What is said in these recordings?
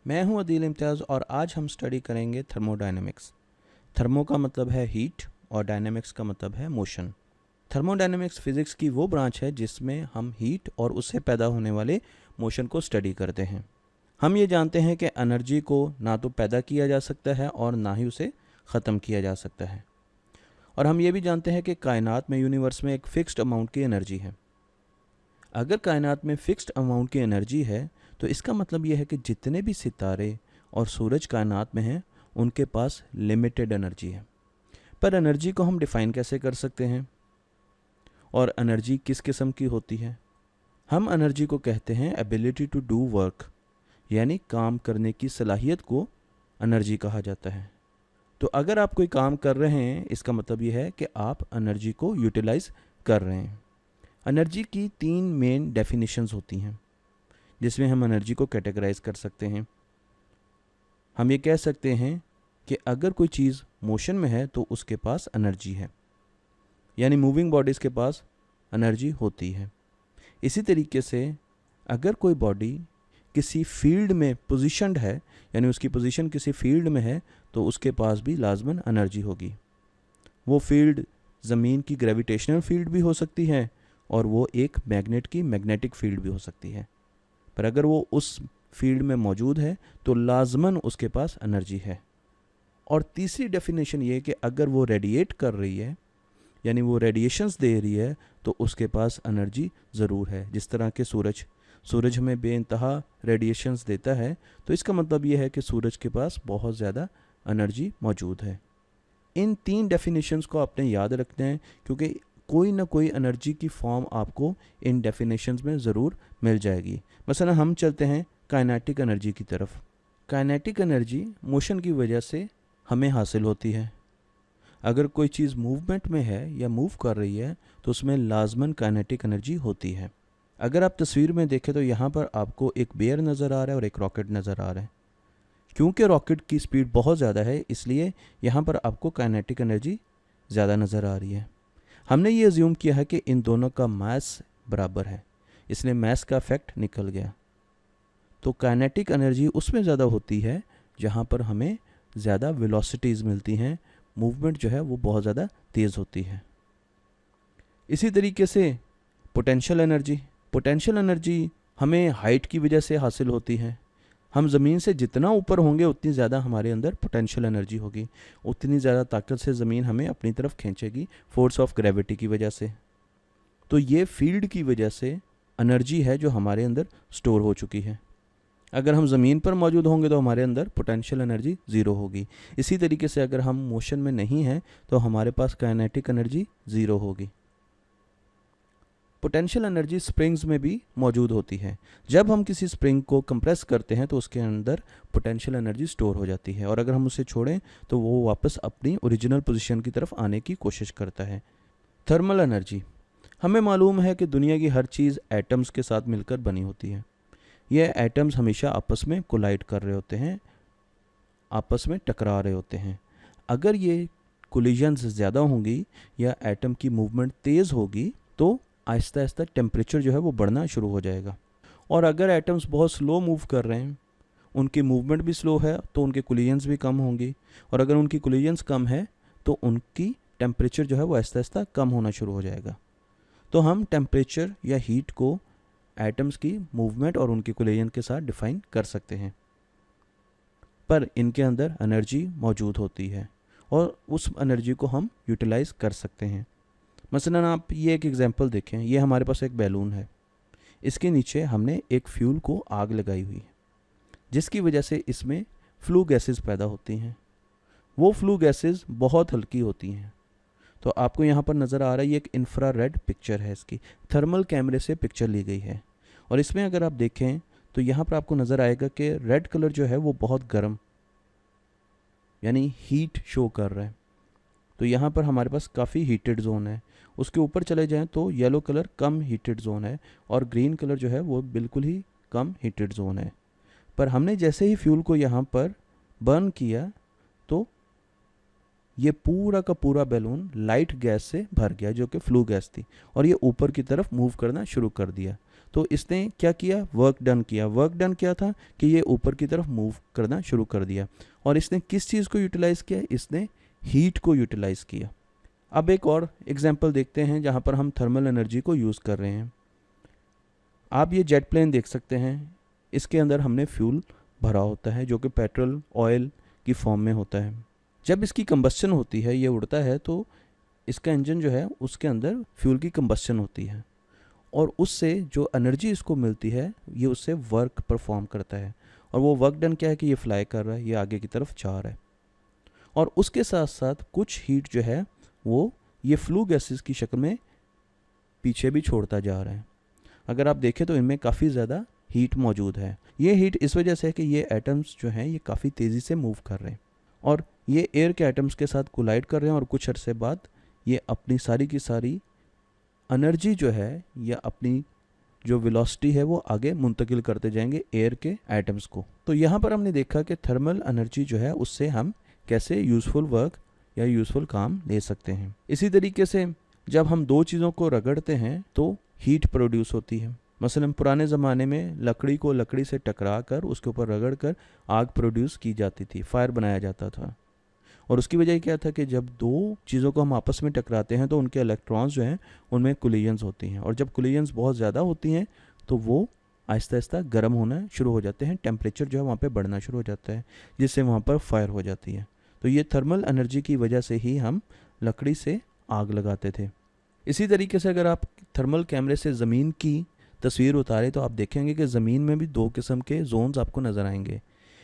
मैं हूं अदील इम्तियाज़ और आज हम स्टडी करेंगे थर्मोडायनेमिक्स। थर्मो का मतलब है हीट और डायनेमिक्स का मतलब है मोशन। थर्मोडायनेमिक्स फिज़िक्स की वो ब्रांच है जिसमें हम हीट और उससे पैदा होने वाले मोशन को स्टडी करते हैं। हम ये जानते हैं कि एनर्जी को ना तो पैदा किया जा सकता है और ना ही उसे ख़त्म किया जा सकता है। और हम ये भी जानते हैं कि कायनात में, यूनिवर्स में एक फ़िक्स्ड अमाउंट की एनर्जी है। अगर कायनात में फ़िक्स्ड अमाउंट की एनर्जी है तो इसका मतलब यह है कि जितने भी सितारे और सूरज कायनात में हैं उनके पास लिमिटेड एनर्जी है। पर एनर्जी को हम डिफ़ाइन कैसे कर सकते हैं और एनर्जी किस किस्म की होती है? हम एनर्जी को कहते हैं एबिलिटी टू डू वर्क, यानी काम करने की सलाहियत को एनर्जी कहा जाता है। तो अगर आप कोई काम कर रहे हैं इसका मतलब यह है कि आप एनर्जी को यूटिलाइज कर रहे हैं। एनर्जी की 3 मेन डेफिनेशंस होती हैं जिसमें हम एनर्जी को कैटेगराइज कर सकते हैं। हम ये कह सकते हैं कि अगर कोई चीज़ मोशन में है तो उसके पास एनर्जी है, यानी मूविंग बॉडीज़ के पास एनर्जी होती है। इसी तरीके से अगर कोई बॉडी किसी फील्ड में पोजीशनड है, यानी उसकी पोजीशन किसी फील्ड में है, तो उसके पास भी लाजमन एनर्जी होगी। वो फील्ड ज़मीन की ग्रेविटेशनल फील्ड भी हो सकती है और वो एक मैग्नेट की मैग्नेटिक फील्ड भी हो सकती है। पर अगर वो उस फील्ड में मौजूद है तो लाजमन उसके पास एनर्जी है। और तीसरी डेफिनेशन ये कि अगर वो रेडिएट कर रही है, यानी वो रेडिएशंस दे रही है, तो उसके पास एनर्जी ज़रूर है। जिस तरह के सूरज हमें बेइंतहा रेडिएशंस देता है, तो इसका मतलब ये है कि सूरज के पास बहुत ज़्यादा एनर्जी मौजूद है। इन 3 डेफिनेशंस को आपने याद रखना है क्योंकि कोई ना कोई एनर्जी की फॉर्म आपको इन डेफिनेशंस में ज़रूर मिल जाएगी। मसलन हम चलते हैं काइनेटिक एनर्जी की तरफ। काइनेटिक एनर्जी मोशन की वजह से हमें हासिल होती है। अगर कोई चीज़ मूवमेंट में है या मूव कर रही है तो उसमें लाजमन काइनेटिक एनर्जी होती है। अगर आप तस्वीर में देखें तो यहाँ पर आपको एक बेयर नज़र आ रहा है और एक रॉकेट नज़र आ रहा है। क्योंकि रॉकेट की स्पीड बहुत ज़्यादा है इसलिए यहाँ पर आपको काइनेटिक एनर्जी ज़्यादा नज़र आ रही है। हमने ये अज्यूम किया है कि इन दोनों का मास बराबर है, इसलिए मास का इफेक्ट निकल गया। तो काइनेटिक एनर्जी उसमें ज़्यादा होती है जहाँ पर हमें ज़्यादा वेलोसिटीज़ मिलती हैं, मूवमेंट जो है वो बहुत ज़्यादा तेज़ होती है। इसी तरीके से पोटेंशियल एनर्जी हमें हाइट की वजह से हासिल होती है। हम ज़मीन से जितना ऊपर होंगे उतनी ज़्यादा हमारे अंदर पोटेंशियल एनर्जी होगी, उतनी ज़्यादा ताकत से ज़मीन हमें अपनी तरफ खींचेगी फोर्स ऑफ ग्रेविटी की वजह से। तो ये फील्ड की वजह से एनर्जी है जो हमारे अंदर स्टोर हो चुकी है। अगर हम ज़मीन पर मौजूद होंगे तो हमारे अंदर पोटेंशियल एनर्जी ज़ीरो होगी। इसी तरीके से अगर हम मोशन में नहीं हैं तो हमारे पास काइनेटिक एनर्जी ज़ीरो होगी। पोटेंशियल एनर्जी स्प्रिंग्स में भी मौजूद होती है। जब हम किसी स्प्रिंग को कंप्रेस करते हैं तो उसके अंदर पोटेंशियल एनर्जी स्टोर हो जाती है और अगर हम उसे छोड़ें तो वो वापस अपनी ओरिजिनल पोजीशन की तरफ आने की कोशिश करता है। थर्मल एनर्जी, हमें मालूम है कि दुनिया की हर चीज़ एटम्स के साथ मिलकर बनी होती है। यह एटम्स हमेशा आपस में कोलाइड कर रहे होते हैं, आपस में टकरा रहे होते हैं। अगर ये कोलिजन्स ज़्यादा होंगी या एटम की मूवमेंट तेज़ होगी तो आहिस्ता आहिस्ता टेम्परेचर जो है वो बढ़ना शुरू हो जाएगा। और अगर एटम्स बहुत स्लो मूव कर रहे हैं, उनकी मूवमेंट भी स्लो है, तो उनके कोलिजन्स भी कम होंगी और अगर उनकी कोलिजन्स कम है तो उनकी टेम्परेचर जो है वो आहिस्ता आहिस्ता कम होना शुरू हो जाएगा। तो हम टेम्परेचर या हीट को एटम्स की मूवमेंट और उनके कोलिजन के साथ डिफाइन कर सकते हैं। पर इनके अंदर एनर्जी मौजूद होती है और उस एनर्जी को हम यूटिलाइज कर सकते हैं। मसलन आप ये एक एग्जांपल देखें, ये हमारे पास एक बैलून है, इसके नीचे हमने एक फ्यूल को आग लगाई हुई है जिसकी वजह से इसमें फ्लू गैसेस पैदा होती हैं। वो फ्लू गैसेस बहुत हल्की होती हैं। तो आपको यहाँ पर नज़र आ रहा है ये एक इंफ्रारेड पिक्चर है, इसकी थर्मल कैमरे से पिक्चर ली गई है और इसमें अगर आप देखें तो यहाँ पर आपको नज़र आएगा कि रेड कलर जो है वो बहुत गर्म, यानी हीट शो कर रहा है। तो यहाँ पर हमारे पास काफ़ी हीटेड जोन है। उसके ऊपर चले जाएं तो येलो कलर कम हीटेड जोन है और ग्रीन कलर जो है वो बिल्कुल ही कम हीटेड जोन है। पर हमने जैसे ही फ्यूल को यहाँ पर बर्न किया तो ये पूरा का पूरा बैलून लाइट गैस से भर गया जो कि फ्लू गैस थी और ये ऊपर की तरफ मूव करना शुरू कर दिया। तो इसने क्या किया, वर्क डन किया। वर्क डन क्या था कि ये ऊपर की तरफ मूव करना शुरू कर दिया। और इसने किस चीज़ को यूटिलाइज़ किया, इसने हीट को यूटिलाइज़ किया। अब एक और एग्जांपल देखते हैं जहाँ पर हम थर्मल एनर्जी को यूज़ कर रहे हैं। आप ये जेट प्लेन देख सकते हैं, इसके अंदर हमने फ्यूल भरा होता है जो कि पेट्रोल ऑयल की फॉर्म में होता है। जब इसकी कंबस्शन होती है, ये उड़ता है, तो इसका इंजन जो है उसके अंदर फ्यूल की कंबस्शन होती है और उससे जो एनर्जी इसको मिलती है ये उससे वर्क परफॉर्म करता है। और वो वर्क डन क्या है कि ये फ्लाई कर रहा है, ये आगे की तरफ जा रहा है और उसके साथ साथ कुछ हीट जो है वो ये फ्लू गैसेस की शक्ल में पीछे भी छोड़ता जा रहा है। अगर आप देखें तो इनमें काफ़ी ज़्यादा हीट मौजूद है। ये हीट इस वजह से है कि ये एटम्स जो हैं ये काफ़ी तेज़ी से मूव कर रहे हैं और ये एयर के एटम्स के साथ कोलाइड कर रहे हैं और कुछ अरसे बाद ये अपनी सारी की सारी एनर्जी जो है या अपनी जो वेलोसिटी है वो आगे मुंतकिल करते जाएंगे एयर के एटम्स को। तो यहाँ पर हमने देखा कि थर्मल एनर्जी जो है उससे हम कैसे यूज़फुल वर्क या यूज़फुल काम ले सकते हैं। इसी तरीके से जब हम दो चीज़ों को रगड़ते हैं तो हीट प्रोड्यूस होती है। मसलन पुराने ज़माने में लकड़ी को लकड़ी से टकरा कर उसके ऊपर रगड़ कर आग प्रोड्यूस की जाती थी, फायर बनाया जाता था। और उसकी वजह क्या था कि जब दो चीज़ों को हम आपस में टकराते हैं तो उनके इलेक्ट्रॉन्स जो हैं उनमें कोलिजन्स होती हैं और जब कोलिजन्स बहुत ज़्यादा होती हैं तो वो आहिस्ता आहिस्ता गर्म होना शुरू हो जाते हैं, टेम्परेचर जो है वहाँ पे बढ़ना शुरू हो जाता है जिससे वहाँ पर फायर हो जाती है। तो ये थर्मल एनर्जी की वजह से ही हम लकड़ी से आग लगाते थे। इसी तरीके से अगर आप थर्मल कैमरे से ज़मीन की तस्वीर उतारें तो आप देखेंगे कि ज़मीन में भी दो किस्म के जोन्स आपको नज़र आएंगे।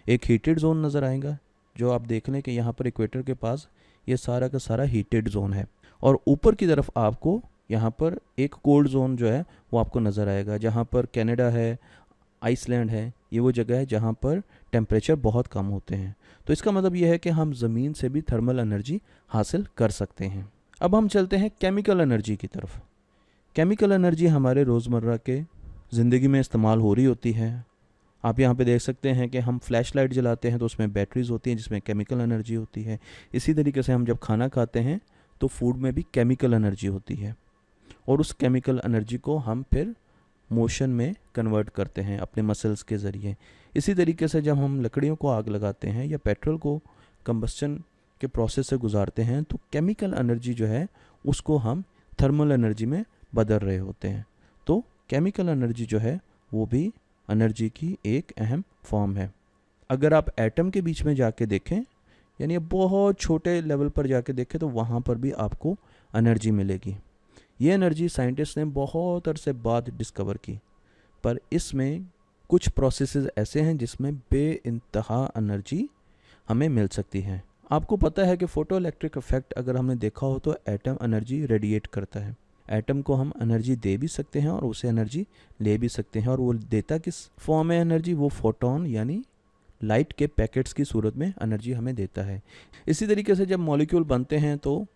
एक हीटेड जोन नज़र आएगा जो आप देख लें कि यहाँ पर इक्वेटर के पास ये सारा का सारा हीटेड जोन है और ऊपर की तरफ आपको यहाँ पर एक कोल्ड जोन जो है वो आपको नज़र आएगा जहाँ पर कनाडा है, आइसलैंड है, ये वो जगह है जहाँ पर टेम्परेचर बहुत कम होते हैं। तो इसका मतलब ये है कि हम ज़मीन से भी थर्मल एनर्जी हासिल कर सकते हैं। अब हम चलते हैं केमिकल एनर्जी की तरफ। केमिकल एनर्जी हमारे रोज़मर्रा के ज़िंदगी में इस्तेमाल हो रही होती है। आप यहाँ पे देख सकते हैं कि हम फ्लैश लाइट जलाते हैं तो उसमें बैटरीज होती हैं जिसमें केमिकल एनर्जी होती है। इसी तरीके से हम जब खाना खाते हैं तो फूड में भी केमिकल एनर्जी होती है और उस केमिकल एनर्जी को हम फिर मोशन में कन्वर्ट करते हैं अपने मसल्स के ज़रिए। इसी तरीके से जब हम लकड़ियों को आग लगाते हैं या पेट्रोल को कंबस्शन के प्रोसेस से गुजारते हैं तो केमिकल एनर्जी जो है उसको हम थर्मल एनर्जी में बदल रहे होते हैं। तो केमिकल एनर्जी जो है वो भी एनर्जी की एक अहम फॉर्म है। अगर आप एटम के बीच में जाके देखें यानी बहुत छोटे लेवल पर जाके देखें तो वहाँ पर भी आपको एनर्जी मिलेगी। ये एनर्जी साइंटिस्ट ने बहुत अरसे बाद डिस्कवर की, पर इसमें कुछ प्रोसेसेस ऐसे हैं जिसमें बेइंतहा एनर्जी हमें मिल सकती है। आपको पता है कि फोटो इलेक्ट्रिक इफेक्ट अगर हमने देखा हो तो एटम एनर्जी रेडिएट करता है। एटम को हम एनर्जी दे भी सकते हैं और उसे एनर्जी ले भी सकते हैं और वो देता किस फॉर्म में एनर्जी, वो फोटोन यानी लाइट के पैकेट्स की सूरत में एनर्जी हमें देता है। इसी तरीके से जब मॉलिक्यूल बनते हैं तो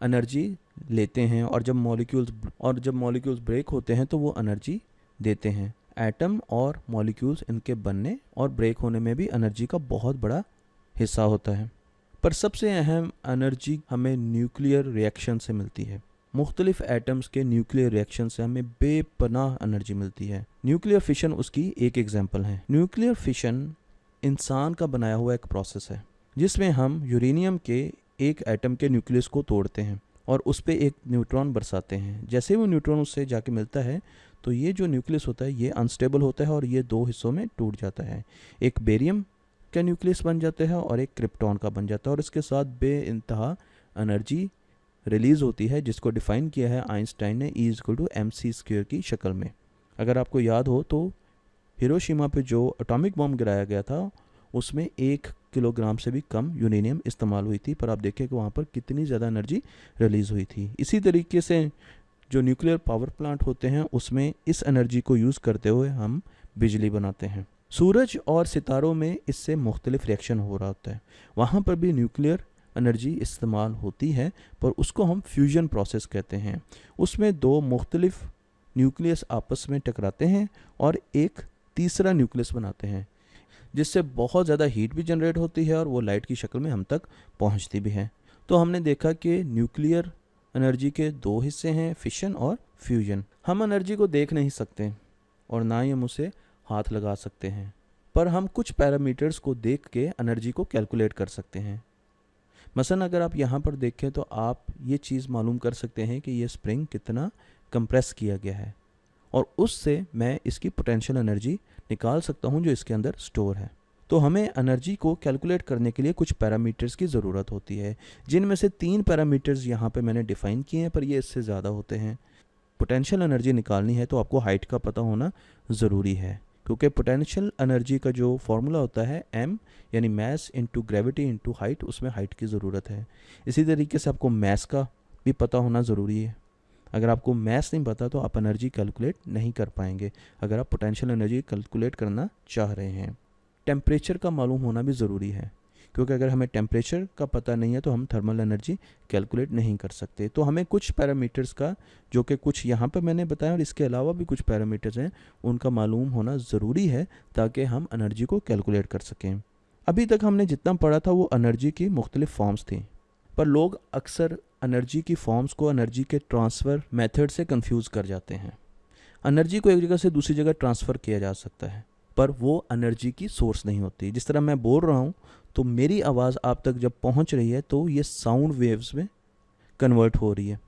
एनर्जी लेते हैं और जब मॉलिक्यूल्स ब्रेक होते हैं तो वो एनर्जी देते हैं। एटम और मॉलिक्यूल्स इनके बनने और ब्रेक होने में भी एनर्जी का बहुत बड़ा हिस्सा होता है। पर सबसे अहम एनर्जी हमें न्यूक्लियर रिएक्शन से मिलती है। मुख्तलिफ एटम्स के न्यूक्लियर रिएक्शन से हमें बेपनाह एनर्जी मिलती है। न्यूक्लियर फिशन उसकी एक एग्जांपल है। न्यूक्लियर फिशन इंसान का बनाया हुआ एक प्रोसेस है जिसमें हम यूरेनियम के एक एटम के न्यूक्लियस को तोड़ते हैं और उस पर एक न्यूट्रॉन बरसाते हैं। जैसे वो न्यूट्रॉन उससे जाके मिलता है तो ये जो न्यूक्लियस होता है ये अनस्टेबल होता है और ये दो हिस्सों में टूट जाता है। एक बेरियम का न्यूक्लियस बन जाता है और एक क्रिप्टॉन का बन जाता है और इसके साथ बेइंतहा एनर्जी रिलीज़ होती है जिसको डिफ़ाइन किया है आइंस्टाइन ने E=mc² की शक्ल में। अगर आपको याद हो तो हिरोशिमा पे जो एटॉमिक बॉम्ब गिराया गया था उसमें 1 किलोग्राम से भी कम यूरेनियम इस्तेमाल हुई थी, पर आप देखें कि वहाँ पर कितनी ज़्यादा एनर्जी रिलीज़ हुई थी। इसी तरीके से जो न्यूक्लियर पावर प्लांट होते हैं उसमें इस एनर्जी को यूज़ करते हुए हम बिजली बनाते हैं। सूरज और सितारों में इससे मुख्तलिफ रिएक्शन हो रहा होता है, वहाँ पर भी न्यूक्लियर एनर्जी इस्तेमाल होती है पर उसको हम फ्यूजन प्रोसेस कहते हैं। उसमें दो मुख्तलिफ न्यूक्लियस आपस में टकराते हैं और एक तीसरा न्यूक्लियस बनाते हैं जिससे बहुत ज़्यादा हीट भी जनरेट होती है और वो लाइट की शक्ल में हम तक पहुंचती भी है। तो हमने देखा कि न्यूक्लियर एनर्जी के दो हिस्से हैं, फिशन और फ्यूजन। हम एनर्जी को देख नहीं सकते और ना ही हम उसे हाथ लगा सकते हैं, पर हम कुछ पैरामीटर्स को देख के एनर्जी को कैलकुलेट कर सकते हैं। मसलन अगर आप यहाँ पर देखें तो आप ये चीज़ मालूम कर सकते हैं कि ये स्प्रिंग कितना कंप्रेस किया गया है, और उससे मैं इसकी पोटेंशियल एनर्जी निकाल सकता हूँ जो इसके अंदर स्टोर है। तो हमें एनर्जी को कैलकुलेट करने के लिए कुछ पैरामीटर्स की ज़रूरत होती है, जिनमें से 3 पैरामीटर्स यहाँ पे मैंने डिफ़ाइन किए हैं, पर ये इससे ज़्यादा होते हैं। पोटेंशियल एनर्जी निकालनी है तो आपको हाइट का पता होना ज़रूरी है, क्योंकि पोटेंशियल एनर्जी का जो फॉर्मूला होता है m यानी mass into gravity into height, उसमें हाइट की ज़रूरत है। इसी तरीके से आपको मैस का भी पता होना ज़रूरी है। अगर आपको मैस नहीं पता तो आप एनर्जी कैलकुलेट नहीं कर पाएंगे अगर आप पोटेंशियल एनर्जी कैलकुलेट करना चाह रहे हैं। टेम्परेचर का मालूम होना भी ज़रूरी है, क्योंकि अगर हमें टेम्परेचर का पता नहीं है तो हम थर्मल एनर्जी कैलकुलेट नहीं कर सकते। तो हमें कुछ पैरामीटर्स का, जो कि कुछ यहाँ पर मैंने बताया और इसके अलावा भी कुछ पैरामीटर्स हैं, उनका मालूम होना ज़रूरी है ताकि हम एनर्जी को कैलकुलेट कर सकें। अभी तक हमने जितना पढ़ा था वो एनर्जी की मुख्तलिफ फॉर्म्स थी, पर लोग अक्सर एनर्जी की फॉर्म्स को एनर्जी के ट्रांसफ़र मेथड से कंफ्यूज कर जाते हैं। एनर्जी को एक जगह से दूसरी जगह ट्रांसफ़र किया जा सकता है, पर वो एनर्जी की सोर्स नहीं होती। जिस तरह मैं बोल रहा हूँ तो मेरी आवाज़ आप तक जब पहुँच रही है तो ये साउंड वेव्स में कन्वर्ट हो रही है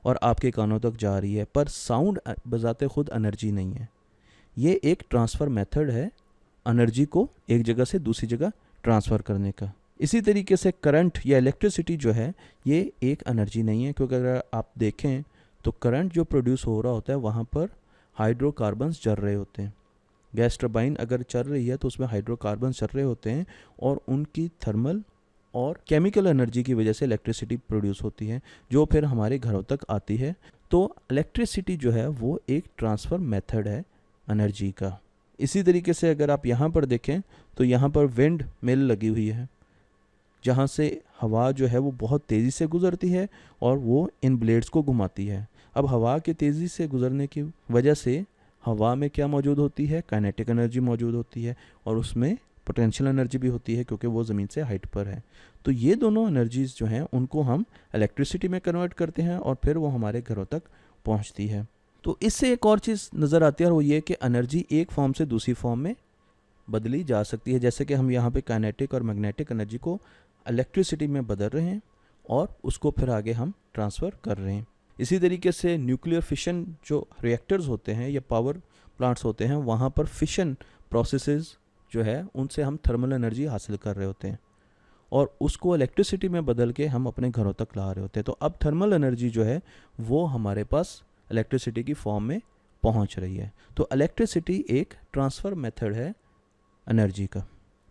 और आपके कानों तक जा रही है, पर साउंड बजाते खुद एनर्जी नहीं है। ये एक ट्रांसफ़र मेथड है एनर्जी को एक जगह से दूसरी जगह ट्रांसफ़र करने का। इसी तरीके से करंट या इलेक्ट्रिसिटी जो है ये एक एनर्जी नहीं है, क्योंकि अगर आप देखें तो करंट जो प्रोड्यूस हो रहा होता है वहाँ पर हाइड्रोकार्बन्स जल रहे होते हैं। गैस टरबाइन अगर चल रही है तो उसमें हाइड्रोकार्बन्स चल रहे होते हैं और उनकी थर्मल और केमिकल एनर्जी की वजह से इलेक्ट्रिसिटी प्रोड्यूस होती है, जो फिर हमारे घरों तक आती है। तो इलेक्ट्रिसिटी जो है वो एक ट्रांसफ़र मेथड है एनर्जी का। इसी तरीके से अगर आप यहाँ पर देखें तो यहाँ पर विंड मिल लगी हुई है, जहाँ से हवा जो है वो बहुत तेज़ी से गुज़रती है और वो इन ब्लेड्स को घुमाती है। अब हवा के तेज़ी से गुज़रने की वजह से हवा में क्या मौजूद होती है, काइनेटिक एनर्जी मौजूद होती है, और उसमें पोटेंशियल एनर्जी भी होती है, क्योंकि वो ज़मीन से हाइट पर है। तो ये दोनों एनर्जीज़ जो हैं उनको हम इलेक्ट्रिसिटी में कन्वर्ट करते हैं और फिर वो हमारे घरों तक पहुँचती है। तो इससे एक और चीज़ नज़र आती है, और वो ये कि एनर्जी एक फॉर्म से दूसरी फॉर्म में बदली जा सकती है। जैसे कि हम यहाँ पे काइनेटिक और मैग्नेटिक एनर्जी को इलेक्ट्रिसिटी में बदल रहे हैं और उसको फिर आगे हम ट्रांसफ़र कर रहे हैं। इसी तरीके से न्यूक्लियर फिशन जो रिएक्टर्स होते हैं या पावर प्लांट्स होते हैं, वहाँ पर फिशन प्रोसेसेस जो है उनसे हम थर्मल एनर्जी हासिल कर रहे होते हैं और उसको इलेक्ट्रिसिटी में बदल के हम अपने घरों तक ला रहे होते हैं। तो अब थर्मल एनर्जी जो है वो हमारे पास इलेक्ट्रिसिटी की फॉर्म में पहुंच रही है। तो इलेक्ट्रिसिटी एक ट्रांसफ़र मेथड है एनर्जी का।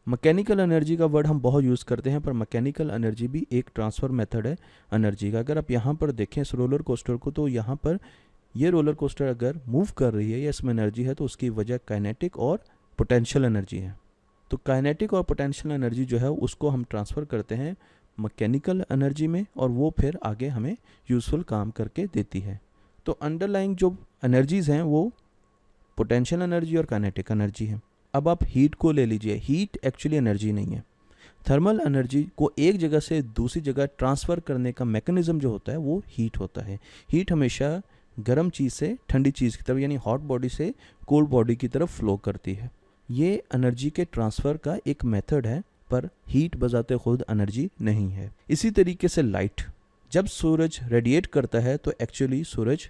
मैकेनिकल एनर्जी का वर्ड हम बहुत यूज़ करते हैं, पर मैकेनिकल एनर्जी भी एक ट्रांसफ़र मेथड है एनर्जी का। अगर आप यहाँ पर देखें इस रोलर कोस्टर को, तो यहाँ पर ये रोलर कोस्टर अगर मूव कर रही है या इसमें एनर्जी है तो उसकी वजह काइनेटिक और पोटेंशियल एनर्जी है। तो काइनेटिक और पोटेंशियल एनर्जी जो है उसको हम ट्रांसफ़र करते हैं मैकेनिकल एनर्जी में, और वो फिर आगे हमें यूज़फुल काम करके देती है। तो अंडरलाइंग जो एनर्जीज़ हैं वो पोटेंशियल एनर्जी और काइनेटिक एनर्जी है। अब आप हीट को ले लीजिए। हीट एक्चुअली एनर्जी नहीं है। थर्मल एनर्जी को एक जगह से दूसरी जगह ट्रांसफ़र करने का मैकेनिज़्म जो होता है वो हीट होता है। हीट हमेशा गर्म चीज़ से ठंडी चीज़ की तरफ, यानी हॉट बॉडी से कोल्ड बॉडी की तरफ फ्लो करती है। ये एनर्जी के ट्रांसफ़र का एक मेथड है, पर हीट बजाते खुद एनर्जी नहीं है। इसी तरीके से लाइट, जब सूरज रेडिएट करता है तो एक्चुअली सूरज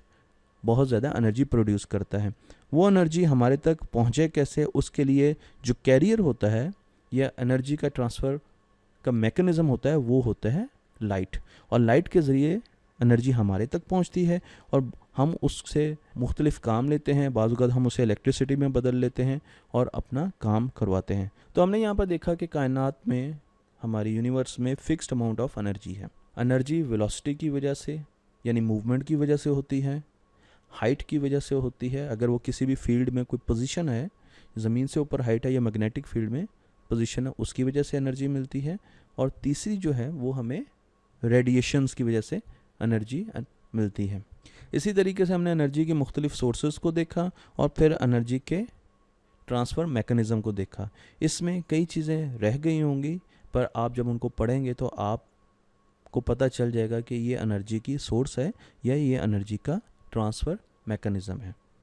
बहुत ज़्यादा एनर्जी प्रोड्यूस करता है। वो एनर्जी हमारे तक पहुँचे कैसे, उसके लिए जो कैरियर होता है या एनर्जी का ट्रांसफ़र का मैकेनिज़्म होता है वो होता है लाइट, और लाइट के ज़रिए एनर्जी हमारे तक पहुँचती है और हम उससे मुख्तलिफ़ काम लेते हैं। बाज़ औक़ात हम उसे इलेक्ट्रिसिटी में बदल लेते हैं और अपना काम करवाते हैं। तो हमने यहाँ पर देखा कि कायनात में, हमारी यूनिवर्स में फ़िक्स्ड अमाउंट ऑफ एनर्जी है। एनर्जी वेलोसिटी की वजह से यानी मूवमेंट की वजह से होती है, हाइट की वजह से होती है। अगर वो किसी भी फील्ड में कोई पोजीशन है, ज़मीन से ऊपर हाइट है या मैग्नेटिक फील्ड में पोजीशन है, उसकी वजह से एनर्जी मिलती है। और तीसरी जो है वो हमें रेडिएशंस की वजह से एनर्जी मिलती है। इसी तरीके से हमने एनर्जी के मुख्तलिफ सोर्सेज को देखा और फिर एनर्जी के ट्रांसफ़र मैकेनिज़्म को देखा। इसमें कई चीज़ें रह गई होंगी, पर आप जब उनको पढ़ेंगे तो आप आपको पता चल जाएगा कि ये एनर्जी की सोर्स है या ये एनर्जी का ट्रांसफ़र मैकेनिज़्म है।